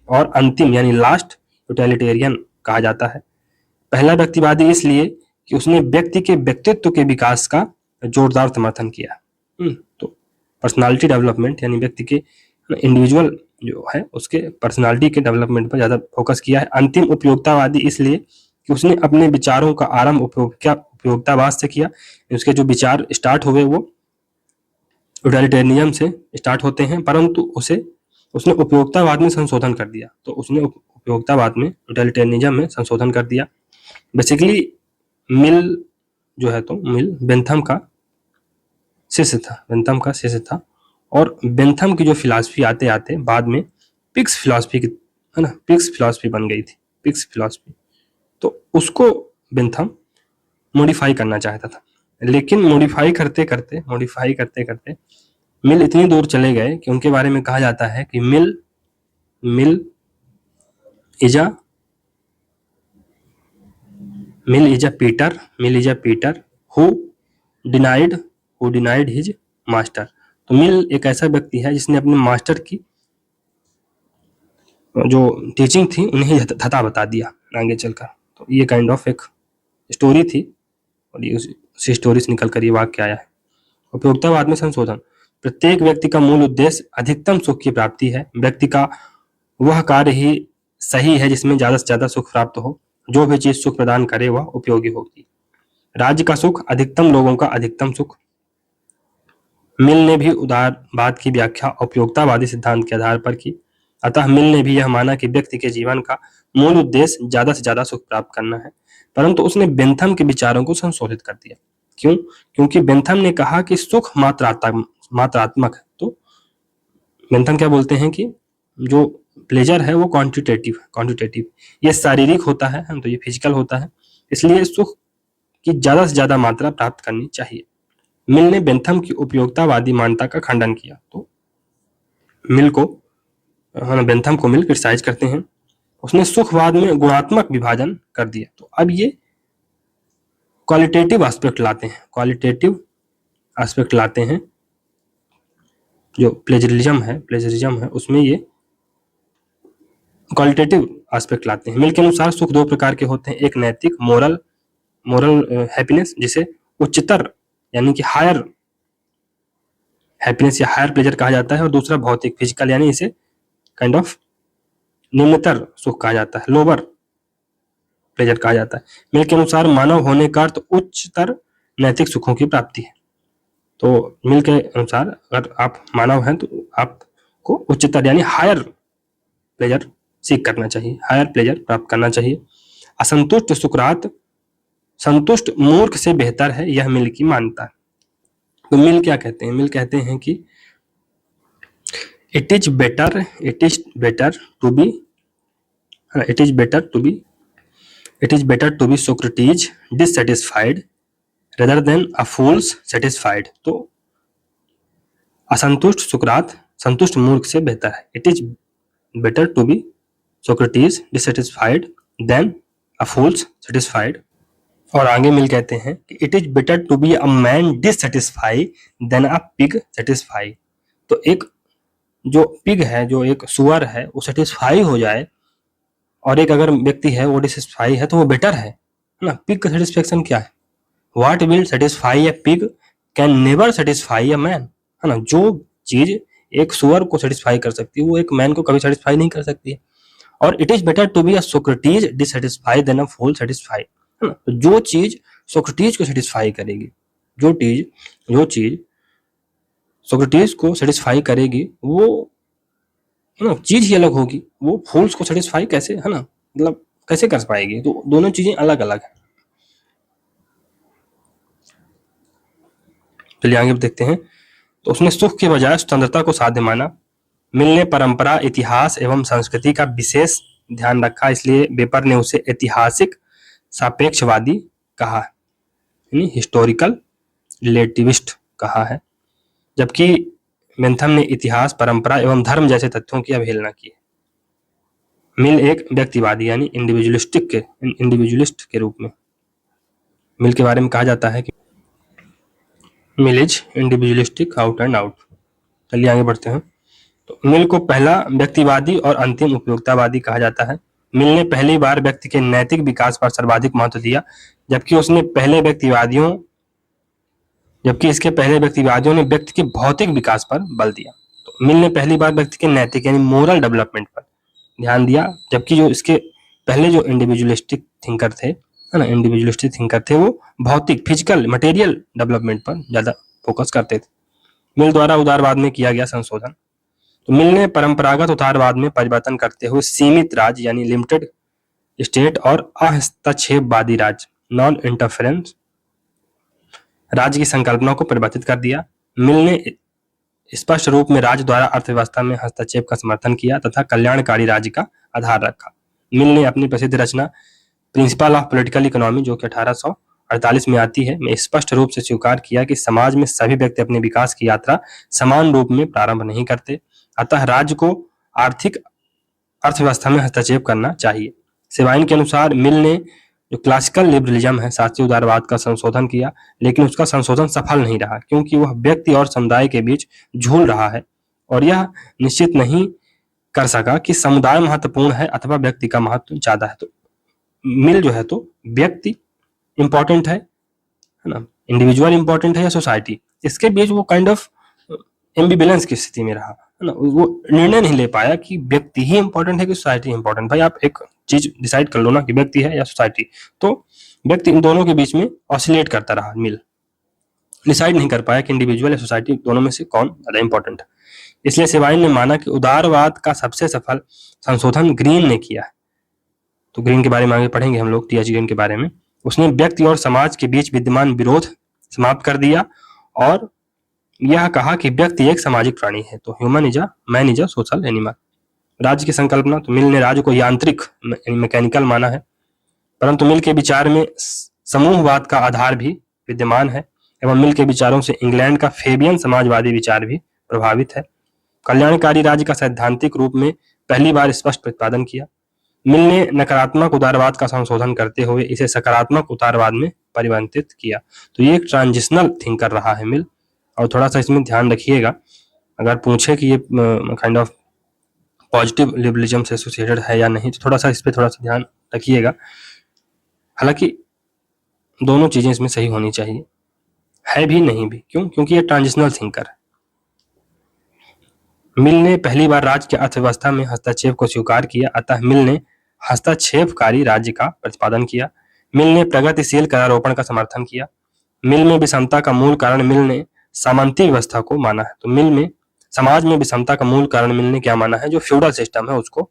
और अंतिम यानी लास्ट यूटिलिटेरियन कहा जाता है। पहला व्यक्तिवादी इसलिए कि उसने व्यक्ति के व्यक्तित्व के विकास का जोरदार समर्थन किया। तो पर्सनालिटी डेवलपमेंट यानी व्यक्ति के इंडिविजुअल जो है उसके पर्सनालिटी के डेवलपमेंट पर ज्यादा फोकस किया है। अंतिम उपयोगितावादी इसलिए कि उसने अपने विचारों का आरंभ उपयोगितावाद से किया। उसके जो विचार स्टार्ट हुए वो यूटिलिटेरियनिज्म से स्टार्ट होते हैं, परंतु उसने उपयोगितावाद में संशोधन कर दिया। तो उसने उपयोगितावाद में यूटिलिटेरियनिज्म में संशोधन कर दिया। बेसिकली मिल जो है, तो मिल बेंथम का शिष्य था और बेंथम की जो फिलॉसफी आते आते बाद में पिक्स फिलॉसफी की, है ना, पिक्स फिलॉसफी बन गई थी, पिक्स फिलॉसफी। तो उसको बेंथम मॉडिफाई करना चाहता था, लेकिन मॉडिफाई करते करते मिल इतनी दूर चले गए कि उनके बारे में कहा जाता है कि mill is a Peter who denied his master. तो मिल एक ऐसा व्यक्ति है जिसने अपने मास्टर की जो टीचिंग थी उन्हें धता बता दिया आगे चलकर। तो ये काइंड ऑफ एक स्टोरी थी और ये उसी स्टोरी से निकल कर ये वाक्य आया है। उपयोगितावाद में संशोधन, प्रत्येक व्यक्ति का मूल उद्देश्य अधिकतम सुख की प्राप्ति है। व्यक्ति का वह कार्य ही सही है जिसमें ज्यादा से ज्यादा सुख प्राप्त हो। जो भी चीज सुख प्रदान करे वह उपयोगी होगी। राज्य का सुख, अधिकतम लोगों का अधिकतम सुख। मिल ने भी उदारवाद की व्याख्या उपयोगितावादी सिद्धांत के आधार पर की। अतः मिल ने भी यह माना कि व्यक्ति के जीवन का मूल उद्देश्य ज्यादा से ज्यादा सुख प्राप्त करना है, परंतु उसने बेंथम के विचारों को संशोधित कर दिया। क्यों? क्योंकि बेंथम ने कहा कि सुख मात्रात्मक है। तो बेंथम क्या बोलते हैं कि जो प्लेजर है वो क्वांटिटेटिव, ये शारीरिक होता है, तो ये फिजिकल होता है, इसलिए सुख की ज्यादा से ज्यादा मात्रा प्राप्त करनी चाहिए। मिल ने बेंथम की उपयोगितावादी मान्यता का खंडन किया। तो बेंथम को मिल क्रिटिसाइज करते हैं। उसने सुखवाद में गुणात्मक विभाजन कर दिया। तो अब ये क्वालिटेटिव एस्पेक्ट लाते हैं। जो प्लेजरिज्म है उसमें ये क्वालिटेटिव एस्पेक्ट लाते हैं। मिल के अनुसार सुख दो प्रकार के होते हैं, एक नैतिक मोरल हैप्पीनेस जिसे उच्चतर यानी कि हायर हैप्पीनेस या हायर प्लेजर कहा जाता है, और दूसरा भौतिक फिजिकल यानी इसे काइंड ऑफ निम्नतर सुख कहा जाता है, लोअर प्लेजर कहा जाता है। मिल के अनुसार मानव होने का अर्थ उच्चतर नैतिक सुखों की प्राप्ति है। तो मिल के अनुसार अगर आप मानव हैं तो आपको उच्चतर यानी हायर प्लेजर सीख करना चाहिए, हायर प्लेजर प्राप्त करना चाहिए। असंतुष्ट सुकरात संतुष्ट मूर्ख से बेहतर है, यह मिल की मान्यता है। तो मिल क्या कहते हैं? मिल कहते हैं कि it is better to be Socrates dissatisfied rather than a fools satisfied. तो असंतुष्ट सुकरात संतुष्ट मूर्ख से बेहतर है। It is better to be Socrates dissatisfied than a fool satisfied। और आगे मिल कहते हैं कि it is better to be a man dissatisfied than a pig satisfied. तो एक जो पिग है, जो एक सुअर है, वो सेटिस्फाई हो जाए, और एक अगर व्यक्ति है वो डिससेटिस्फाई है, तो वो बेटर है ना। पिग का सेटिस्फेक्शन क्या है? What will satisfy A pig can never satisfy a man, है ना। जो चीज एक सुअर को सेटिस्फाई कर सकती है वो एक मैन को कभी सेटिस्फाई नहीं कर सकती है। और it is better to be a Socrates dissatisfied than a fool satisfied, है ना। तो जो चीज सोक्रेटिस को सेटिस्फाई करेगी, जो चीज सोक्रेटिस को सेटिस्फाई करेगी, वो है ना चीज ही अलग होगी। वो फूल्स को सेटिस्फाई कैसे, है ना, मतलब कैसे कर पाएगी? तो दोनों चीजें अलग अलग है। चलिए आगे देखते हैं। तो उसने सुख के बजाय स्वतंत्रता को साध्य माना। मिल ने परंपरा, इतिहास एवं संस्कृति का विशेष ध्यान रखा, इसलिए वेपर ने उसे ऐतिहासिक सापेक्षवादी कहा, यानी हिस्टोरिकल रिलेटिविस्ट कहा है। जबकि बेंथम ने इतिहास, परंपरा एवं धर्म जैसे तथ्यों की अवहेलना की। मिल एक व्यक्तिवादी यानी इंडिविजुअलिस्ट के रूप में मिल के बारे में कहा जाता है कि mill is individualistic out and out. चलिए आगे बढ़ते हैं। तो मिल को पहला व्यक्तिवादी और अंतिम उपयोगितावादी कहा जाता है। मिल ने पहली बार व्यक्ति के नैतिक विकास पर सर्वाधिक महत्व दिया, जबकि इसके पहले व्यक्तिवादियों ने व्यक्ति के भौतिक विकास पर बल दिया। तो मिल ने पहली बार व्यक्ति के नैतिक यानी मोरल डेवलपमेंट पर ध्यान दिया, जबकि जो इसके पहले जो इंडिविजुअलिस्टिक थिंकर थे, है ना, इंडिविजुअलिस्टिक थिंकर थे, वो भौतिक, फिजिकल, मटेरियल डेवलपमेंट पर ज्यादा फोकस करते थे। मिल द्वारा उदारवाद में किया गया संशोधन। तो मिल ने परंपरागत उदारवाद में परिवर्तन करते हुए सीमित राज्य यानी लिमिटेड स्टेट और अहस्तक्षेपवादी राज्य, नॉन इंटरफेरेंस राज्य की संकल्पना को परिवर्तित कर दिया। मिल ने स्पष्ट रूप में राज्य द्वारा अर्थव्यवस्था में हस्तक्षेप का समर्थन किया तथा कल्याणकारी राज्य का आधार रखा। मिल ने अपनी प्रसिद्ध रचना प्रिंसिपल ऑफ पॉलिटिकल इकोनॉमी, जो कि 1848 में आती है, में स्पष्ट रूप से स्वीकार किया कि समाज में सभी व्यक्ति अपने विकास की यात्रा समान रूप में प्रारंभ नहीं करते, अतः राज्य को आर्थिक अर्थव्यवस्था में हस्तक्षेप करना चाहिए। सेवाइन के अनुसार मिल ने जो क्लासिकल लिबरलिज्म है, शास्त्रीय उदारवाद का संशोधन किया, लेकिन उसका संशोधन सफल नहीं रहा, क्योंकि वह व्यक्ति और समुदाय के बीच झूल रहा है और यह निश्चित नहीं कर सका कि समुदाय महत्वपूर्ण है अथवा व्यक्ति का महत्व ज्यादा है। तो मिल जो है तो व्यक्ति इंपॉर्टेंट है ना, इंडिविजुअल इंपॉर्टेंट है या सोसाइटी, इसके बीच वो काइंड ऑफ एम्बिवेलेंस की स्थिति में रहा, है ना। वो निर्णय नहीं ले पाया कि व्यक्ति ही इंपॉर्टेंट है कि सोसाइटी इंपॉर्टेंट। भाई आप एक चीज डिसाइड कर लो ना कि व्यक्ति है या सोसाइटी, तो व्यक्ति इन दोनों के बीच में ऑसिलेट करता रहा। मिल डिसाइड नहीं कर पाया कि इंडिविजुअल या सोसाइटी दोनों में से कौन ज्यादा इंपॉर्टेंट है। इसलिए सेवाइन ने माना कि उदारवाद का सबसे सफल संशोधन ग्रीन ने किया है। तो ग्रीन के बारे में आगे पढ़ेंगे हम लोग, टीएच ग्रीन के बारे में। उसने व्यक्ति और समाज के बीच विद्यमान विरोध समाप्त कर दिया और यह कहा कि व्यक्ति एक सामाजिक प्राणी है, तो man is a social animal. राज्य की संकल्पना, तो मिल ने राज्य को यांत्रिक मैकेनिकल माना है, परंतु मिल के विचार में समूहवाद का आधार भी विद्यमान है एवं मिल के विचारों से इंग्लैंड का फेबियन समाजवादी विचार भी प्रभावित है। कल्याणकारी राज्य का सैद्धांतिक रूप में पहली बार स्पष्ट प्रतिपादन किया। मिल ने नकारात्मक उदारवाद का संशोधन करते हुए इसे सकारात्मक उदारवाद में परिवर्तित किया। तो ये एक ट्रांजिशनल थिंकर रहा है मिल, और थोड़ा सा इसमें ध्यान रखिएगा, अगर पूछे कि ये काइंड ऑफ पॉजिटिव लिबरलिज्म से एसोसिएटेड है या नहीं, तो थोड़ा सा इस पर थोड़ा सा ध्यान रखिएगा। हालांकि दोनों चीजें इसमें सही होनी चाहिए, है भी नहीं भी। क्यों? क्योंकि ये ट्रांजिशनल थिंकर है। मिल ने पहली बार राज्य की अर्थव्यवस्था में हस्तक्षेप को स्वीकार किया, अतः मिल ने हस्तक्षेपकारी राज्य का प्रतिपादन किया। मिल ने प्रगतिशील करारोपण का समर्थन किया। मिल में विषमता का मूल कारण मिल ने सामंती व्यवस्था को माना है। तो मिल में समाज में विषमता का मूल कारण मिल ने क्या माना है? जो फ्यूडल सिस्टम है उसको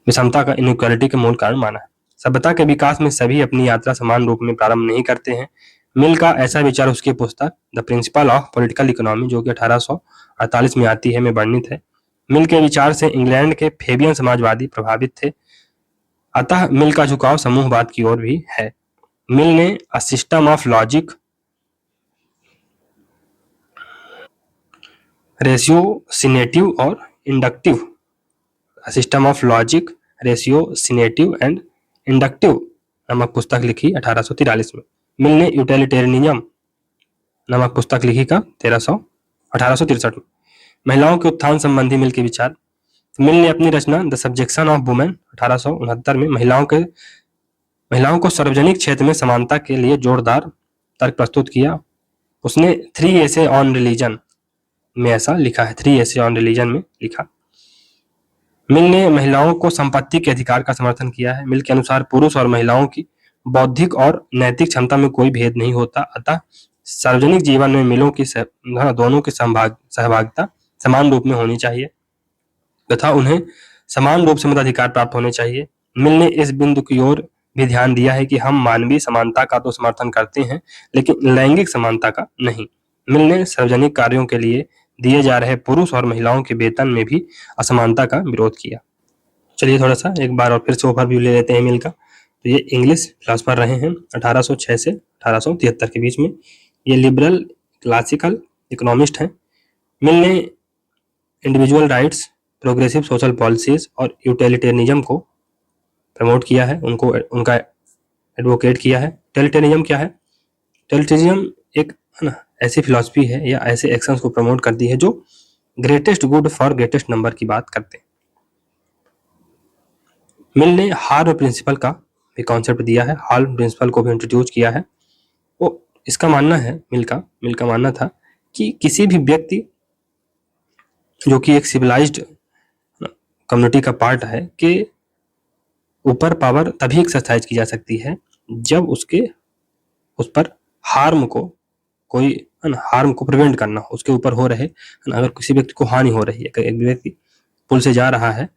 विषमता का, इनइक्वालिटी के मूल कारण माना है। सभ्यता के विकास में सभी अपनी यात्रा समान रूप में प्रारंभ नहीं करते हैं। मिल का ऐसा विचार उसकी पुस्तक the principle of political economy, जो कि 1848 में आती है, में वर्णित है। मिल के विचार से इंग्लैंड के फेबियन समाजवादी प्रभावित थे, अतः मिल का झुकाव समूहवाद की ओर भी है। मिल ने a system of logic, ratiocinative और inductive system of logic, ratiocinative and inductive नामक पुस्तक लिखी 1843 में। मिल ने यूटिलिटेरियनिज्म नामक पुस्तक लिखी का 1863 में। महिलाओं के उत्थान संबंधी मिल के विचार। मिल ने अपनी रचना द सब्जेक्शन ऑफ वुमेन 1869 में महिलाओं को सार्वजनिक क्षेत्र में समानता के लिए जोरदार तर्क प्रस्तुत किया। उसने 3 एसे ऑन रिलीजन में ऐसा लिखा है, 3 एसे ऑन रिलीजन में लिखा। मिल ने महिलाओं को संपत्ति के अधिकार का समर्थन किया है। मिल के अनुसार पुरुष और महिलाओं की बौद्धिक और नैतिक क्षमता में कोई भेद नहीं होता, अतः सार्वजनिक जीवन में मिलों की दोनों की सहभागिता समान रूप में होनी चाहिए तथा उन्हें समान रूप से मताधिकार प्राप्त होने चाहिए। मिल ने इस बिंदु की ओर भी ध्यान दिया है कि हम मानवीय समानता का तो समर्थन करते हैं, लेकिन लैंगिक समानता का नहीं। मिल ने सार्वजनिक कार्यों के लिए दिए जा रहे पुरुष और महिलाओं के वेतन में भी असमानता का विरोध किया। चलिए थोड़ा सा एक बार और फिर से ओवरव्यू ले लेते हैं मिल का। तो ये इंग्लिश फिलोसफर रहे हैं 1806 से 1873 के बीच में। ये लिबरल क्लासिकल इकोनॉमिस्ट हैं। मिल ने individual rights, progressive social policies और यूटिलिटेरियनिज्म को प्रमोट किया है, उनका एडवोकेट किया है। यूटिलिटेरियनिज्म क्या है? यूटिलिटेरियनिज्म एक ऐसी फिलॉसफी है या ऐसे एक्शंस को प्रमोट करती है जो greatest good for greatest number की बात करते हैं। मिल ने हार्म प्रिंसिपल का भी कॉन्सेप्ट दिया है, हार्म प्रिंसिपल को भी इंट्रोड्यूस किया है। वो इसका मानना है मिल का मानना था कि किसी भी व्यक्ति जो कि एक सिविलाइज्ड कम्युनिटी का पार्ट है के ऊपर पावर तभी एक्सरसाइज की जा सकती है जब उस पर हार्म को प्रिवेंट करना हो, उसके ऊपर हो रहे। अगर किसी व्यक्ति को हानि हो रही है, एक व्यक्ति पुल से जा रहा है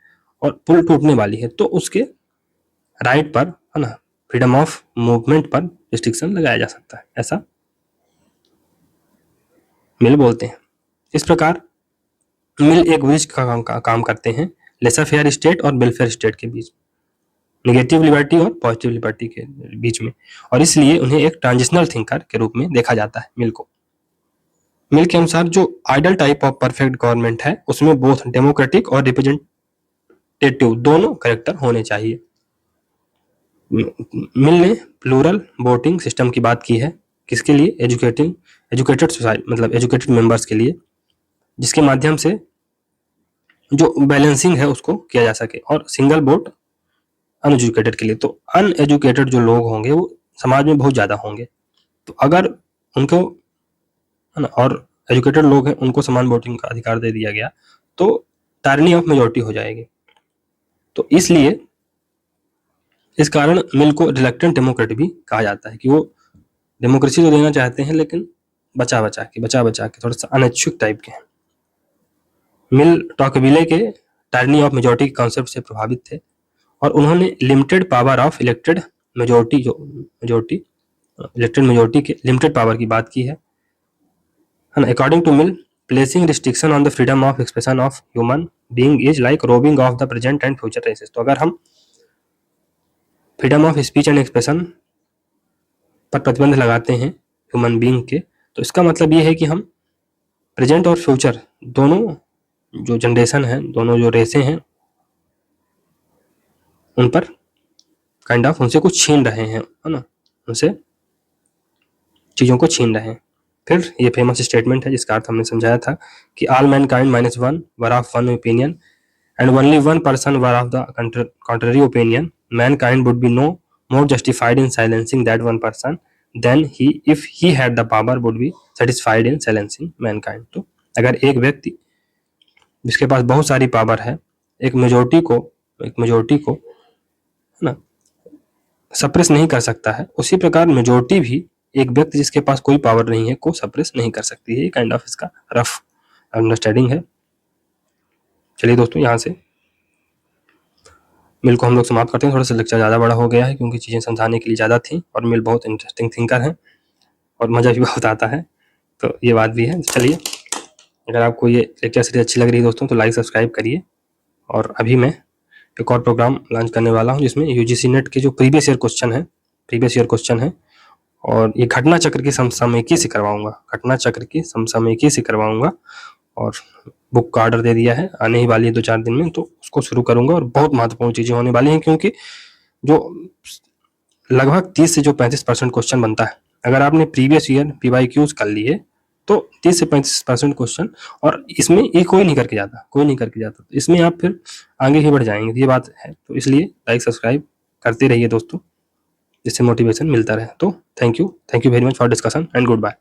और पुल टूटने वाली है, तो उसके राइट पर फ्रीडम ऑफ मूवमेंट पर रिस्ट्रिक्शन लगाया जा सकता है, ऐसा मिल बोलते हैं। इस प्रकार मिल एक ब्रिज का काम करते हैं लेसर फेयर स्टेट और वेलफेयर स्टेट के बीच, नेगेटिव लिबर्टी और पॉजिटिव लिबर्टी के बीच में, और इसलिए उन्हें एक ट्रांजिशनल थिंकर के रूप में देखा जाता है मिल को। मिल के अनुसार जो ideal type of perfect government है उसमें बोथ डेमोक्रेटिक और रिप्रेजेंटेटिव दोनों कैरेक्टर होने चाहिए। मिल ने प्लूरल वोटिंग सिस्टम की बात की है, किसके लिए? एजुकेटेड सोसाइटी, मतलब एजुकेटेड मेंबर्स के लिए, जिसके माध्यम से जो बैलेंसिंग है उसको किया जा सके, और सिंगल वोट अनएजुकेटेड के लिए। तो अनएजुकेटेड जो लोग होंगे वो समाज में बहुत ज्यादा होंगे, तो अगर उनको और एजुकेटेड लोग हैं उनको समान वोटिंग का अधिकार दे दिया गया तो टायरनी ऑफ मेजॉरिटी हो जाएगी। तो इसलिए इस कारण मिल को रिलक्टेंट डेमोक्रेट भी कहा जाता है कि वो डेमोक्रेसी तो देना चाहते हैं लेकिन बचा बचा के थोड़ा सा अनिच्छुक टाइप के हैं। मिल टॉकविले के टायरनी ऑफ मेजॉरिटी के कॉन्सेप्ट से प्रभावित थे और उन्होंने limited power of elected majority के लिमिटेड पावर की बात की है। According to Mill, placing restriction on the freedom of expression of human being is like robbing of the present and future races. तो अगर हम freedom of speech and expression पर प्रतिबंध लगाते हैं ह्यूमन बीइंग के, तो इसका मतलब ये है कि हम प्रेजेंट और फ्यूचर दोनों जो जनरेशन है, दोनों जो रेसें हैं, उन पर काइंड ऑफ उनसे कुछ छीन रहे हैं, है ना, उनसे चीजों को छीन रहे हैं। फिर ये फेमस स्टेटमेंट है जिसका अर्थ हमने समझाया था कि all Mankind minus one were of one opinion and only one person were of the contrary opinion, mankind would be no more justified in silencing that one person than he, if he had the power, would be satisfied in silencing mankind। तो अगर एक व्यक्ति जिसके पास बहुत सारी power है एक majority को है ना सप्रेस नहीं कर सकता है, उसी प्रकार मेजोरिटी भी एक व्यक्ति जिसके पास कोई पावर नहीं है को सप्रेस नहीं कर सकती है। काइंड ऑफ इसका रफ अंडरस्टैंडिंग है। चलिए दोस्तों, यहाँ से मिल को हम लोग समाप्त करते हैं। थोड़ा सा लेक्चर ज़्यादा बड़ा हो गया है क्योंकि चीज़ें समझाने के लिए ज़्यादा थी और मिल बहुत इंटरेस्टिंग थिंकर है और मज़ा भी बहुत आता है, तो ये बात भी है। चलिए, अगर आपको ये लेक्चर सीरीज अच्छी लग रही है दोस्तों तो लाइक सब्सक्राइब करिए। और अभी मैं एक और प्रोग्राम लॉन्च करने वाला हूँ जिसमें यूजीसी नेट के जो प्रीवियस ईयर क्वेश्चन है और ये घटना चक्र की समसामयिकी से करवाऊंगा, और बुक का ऑर्डर दे दिया है, आने ही वाली है 2-4 दिन में, तो उसको शुरू करूंगा और बहुत महत्वपूर्ण चीजें होने वाली हैं, क्योंकि जो लगभग 30 से जो 35% क्वेश्चन बनता है, अगर आपने प्रीवियस ईयर PYQs कर लिए तो 30 से 35% क्वेश्चन, और इसमें ये कोई नहीं करके जाता, तो इसमें आप फिर आगे ही बढ़ जाएंगे, ये बात है। तो इसलिए लाइक सब्सक्राइब करते रहिए दोस्तों, जिससे मोटिवेशन मिलता रहे। तो thank you very much for discussion and good bye.